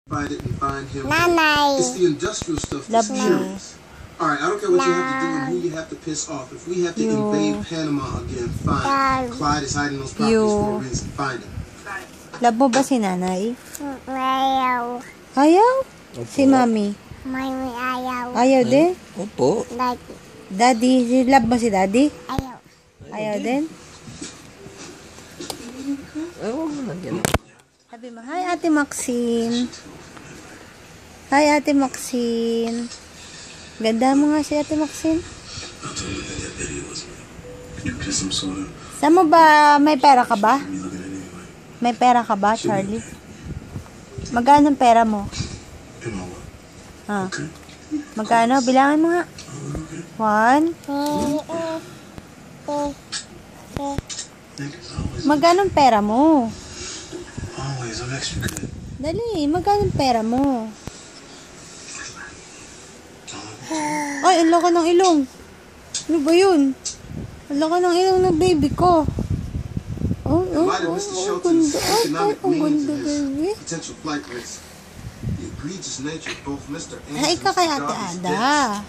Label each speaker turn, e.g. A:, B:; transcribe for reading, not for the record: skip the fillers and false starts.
A: Find it and find him.
B: Nanay.
A: It's the industrial stuff that's curious. Alright, I don't care what you have to do and who you have to piss off. If we have to invade Panama again, fine. Clyde is hiding those properties for a reason. Find him.
C: Love mo ba si nanay?
B: Ayaw.
C: Ayaw?
D: Opo.
C: Si mami?
B: Mami ayaw.
C: Ayaw din?
D: Opo.
B: Daddy.
C: Daddy? Love mo si daddy?
B: Ayaw.
C: Ayaw din?
D: Ay, huwag naman yan.
C: Sabi mo, hi Ate Maxine. Hi Ate Maxine. Ganda mo nga si Ate Maxine. Saan mo ba, may pera ka ba? May pera ka ba, Charlie? Magkano ang pera mo? Ha? Magkano? Bilangan mo nga. 1. Magkano ang pera mo? Dali, magkano ang pera mo? Ay, ang laki ng ilong. Ano ba yun? Ang laki ng ilong ng baby ko. Oh, ang ganda. Ay, ang ganda, baby.
A: Potential flight risk. The egregious nature of both Mr.
C: Hi ka kay Ate Ada.